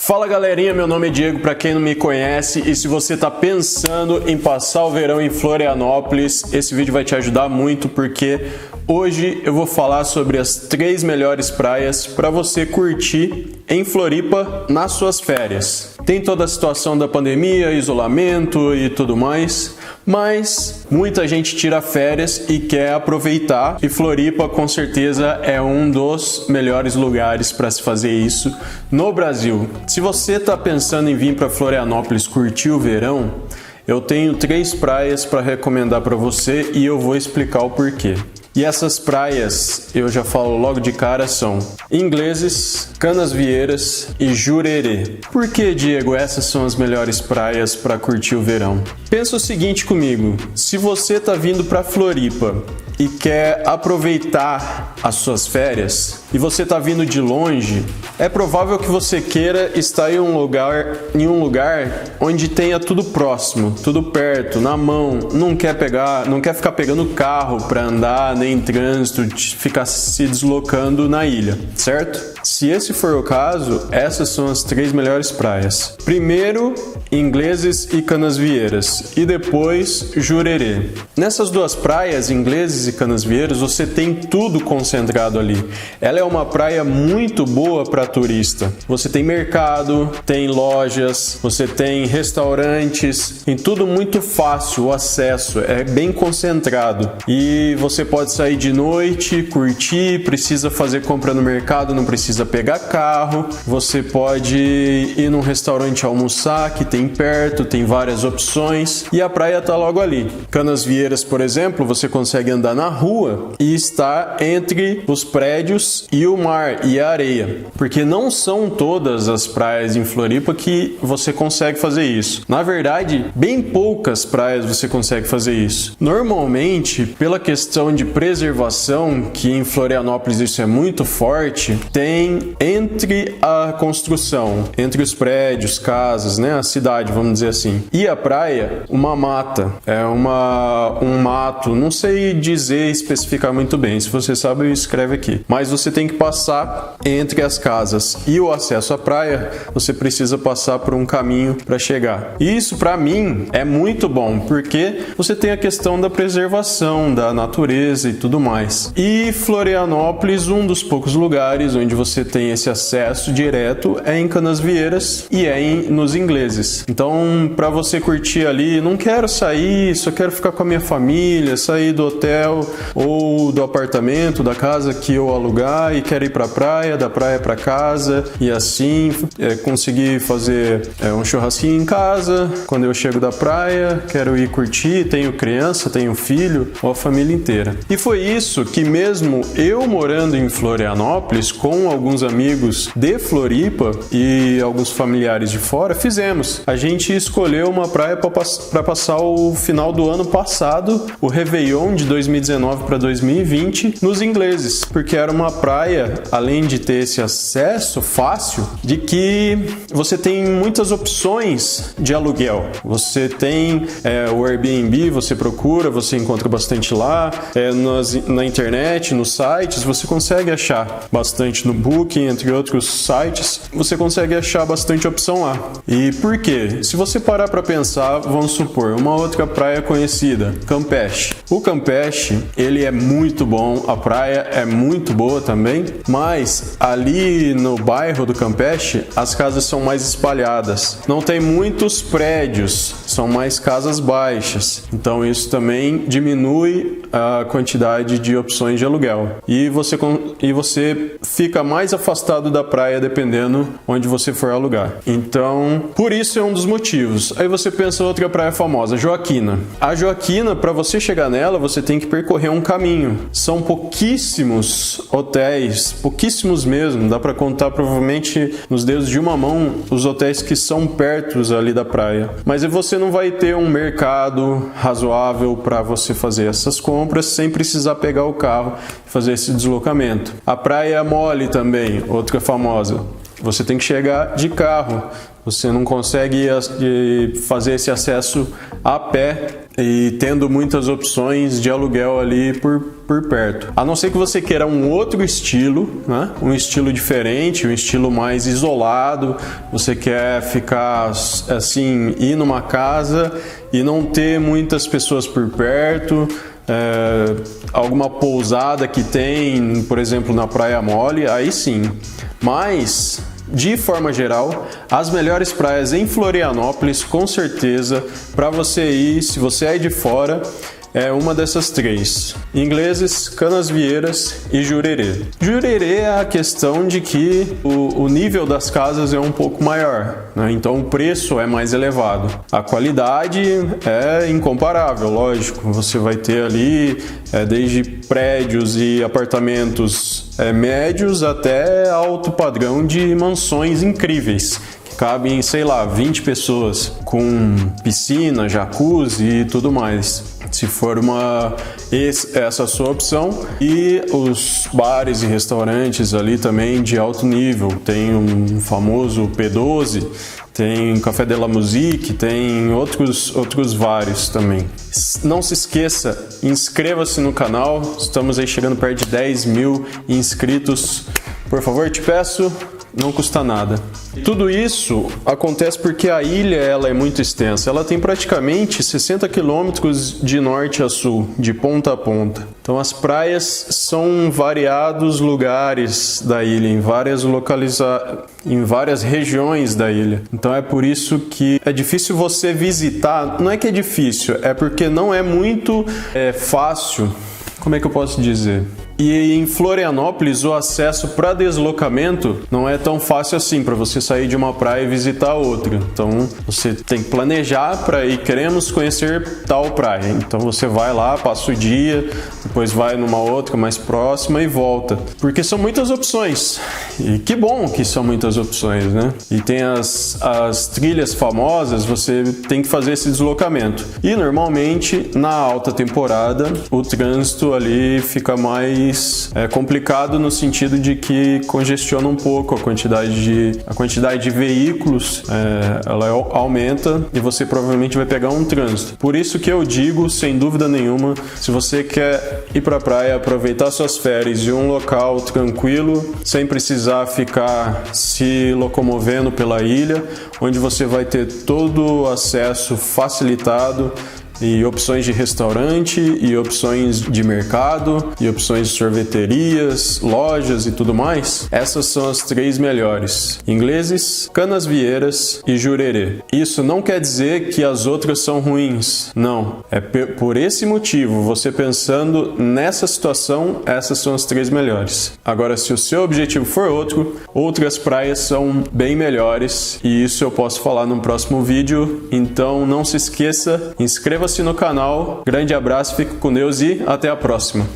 Fala galerinha, meu nome é Diego, para quem não me conhece, e se você está pensando em passar o verão em Florianópolis, esse vídeo vai te ajudar muito porque hoje eu vou falar sobre as 3 melhores praias para você curtir em Floripa nas suas férias. Tem toda a situação da pandemia, isolamento e tudo mais, mas muita gente tira férias e quer aproveitar, e Floripa com certeza é um dos melhores lugares para se fazer isso no Brasil. Se você está pensando em vir para Florianópolis curtir o verão, eu tenho 3 praias para recomendar para você e eu vou explicar o porquê. E essas praias, eu já falo logo de cara, são Ingleses, Canasvieiras e Jurerê. Por que, Diego, essas são as melhores praias para curtir o verão? Pensa o seguinte comigo, se você está vindo para Floripa e quer aproveitar as suas férias e você está vindo de longe, é provável que você queira estar em um lugar onde tenha tudo próximo, tudo perto, na mão, não quer ficar pegando carro para andar, nem trânsito, ficar se deslocando na ilha, certo? Se esse for o caso, essas são as 3 melhores praias. Primeiro, Ingleses e Canasvieiras, e depois Jurerê. Nessas 2 praias, Ingleses e Canasvieiras, você tem tudo concentrado ali. Ela é uma praia muito boa para turista. Você tem mercado, tem lojas, você tem restaurantes, tem tudo muito fácil, o acesso é bem concentrado. E você pode sair de noite, curtir, precisa fazer compra no mercado, não precisa pegar carro, você pode ir num restaurante almoçar que tem perto, tem várias opções e a praia tá logo ali. Canasvieiras, por exemplo, você consegue andar na rua e está entre os prédios e o mar e a areia, porque não são todas as praias em Floripa que você consegue fazer isso. Na verdade, bem poucas praias você consegue fazer isso. Normalmente, pela questão de preservação, que em Florianópolis isso é muito forte, tem entre a construção, entre os prédios, casas, né, a cidade, vamos dizer assim, e a praia, uma mata, um mato, não sei dizer especificar muito bem, se você sabe escreve aqui, mas você tem que passar entre as casas e o acesso à praia, você precisa passar por um caminho para chegar. E isso para mim é muito bom, porque você tem a questão da preservação da natureza e tudo mais. E Florianópolis, um dos poucos lugares onde você tem esse acesso direto é em Canasvieiras e nos Ingleses. Então, para você curtir ali, não quero sair, só quero ficar com a minha família, sair do hotel ou do apartamento, da casa que eu alugar e quero ir para a praia, da praia para casa e assim conseguir fazer um churrasquinho em casa. Quando eu chego da praia, quero ir curtir, tenho criança, tenho filho, ou a família inteira. E foi isso que mesmo eu morando em Florianópolis, com alguns amigos de Floripa e alguns familiares de fora, fizemos. A gente escolheu uma praia para passar o final do ano passado, o Réveillon de 2019 para 2020, nos Ingleses, porque era uma praia, além de ter esse acesso fácil, de que você tem muitas opções de aluguel. Você tem o Airbnb, você procura, você encontra bastante lá, na internet, nos sites, você consegue achar bastante no Booking, entre outros sites, você consegue achar bastante opção lá. E por quê? Se você parar para pensar, vamos supor, uma outra praia conhecida, Campeche. O Campeche, ele é muito bom, a praia é muito boa também, mas ali no bairro do Campeche, as casas são mais espalhadas. Não tem muitos prédios, são mais casas baixas. Então isso também diminui a quantidade de opções de aluguel. E você fica mais afastado da praia dependendo onde você for alugar. Então, por isso é um dos motivos. Aí você pensa outra praia famosa, Joaquina. A Joaquina, para você chegar nela, você tem que percorrer um caminho. São pouquíssimos hotéis, pouquíssimos mesmo. Dá para contar provavelmente nos dedos de uma mão os hotéis que são perto ali da praia. Mas você não vai ter um mercado razoável para você fazer essas compras sem precisar pegar o carro e fazer esse deslocamento. A Praia Mole também, outra famosa. você tem que chegar de carro. Você não consegue fazer esse acesso a pé e tendo muitas opções de aluguel ali por perto. A não ser que você queira um outro estilo, né? Um estilo diferente, um estilo mais isolado. Você quer ficar assim, ir numa casa e não ter muitas pessoas por perto. Alguma pousada que tem, por exemplo, na Praia Mole, aí sim. Mas, de forma geral, as melhores praias em Florianópolis, com certeza, para você ir, se você é de fora, é uma dessas três: Ingleses, Canasvieiras e Jurerê. Jurerê é a questão de que o nível das casas é um pouco maior, né? Então o preço é mais elevado. A qualidade é incomparável, lógico. Você vai ter ali desde prédios e apartamentos médios até alto padrão de mansões incríveis. Cabem, sei lá, 20 pessoas, com piscina, jacuzzi e tudo mais. Se for essa a sua opção. E os bares e restaurantes ali também de alto nível. Tem um famoso P12, tem Café de la Musique, tem outros vários também. Não se esqueça, inscreva-se no canal. Estamos aí chegando perto de 10 mil inscritos. Por favor, te peço, não custa nada. Tudo isso acontece porque a ilha ela é muito extensa. Ela tem praticamente 60 quilômetros de norte a sul, de ponta a ponta. Então as praias são variados lugares da ilha, em várias regiões da ilha. Então é por isso que é difícil você visitar. Não é que é difícil, é porque não é muito fácil. Como é que eu posso dizer? E em Florianópolis o acesso para deslocamento não é tão fácil assim para você sair de uma praia e visitar outra. Então você tem que planejar para ir, queremos conhecer tal praia. Então você vai lá, passa o dia, depois vai numa outra mais próxima e volta. Porque são muitas opções. E que bom que são muitas opções, né? E tem as trilhas famosas, você tem que fazer esse deslocamento. E normalmente na alta temporada o trânsito ali fica mais complicado no sentido de que congestiona um pouco a quantidade de veículos, ela aumenta e você provavelmente vai pegar um trânsito. Por isso que eu digo, sem dúvida nenhuma, se você quer ir para a praia, aproveitar suas férias em um local tranquilo, sem precisar ficar se locomovendo pela ilha, onde você vai ter todo o acesso facilitado, e opções de restaurante, e opções de mercado, e opções de sorveterias, lojas e tudo mais. Essas são as três melhores: Ingleses, Canasvieiras e Jurerê. Isso não quer dizer que as outras são ruins, não. É por esse motivo, você pensando nessa situação, essas são as três melhores. Agora, se o seu objetivo for outras praias são bem melhores, e isso eu posso falar no próximo vídeo. Então não se esqueça, inscreva-se no canal. Grande abraço, fique com Deus e até a próxima.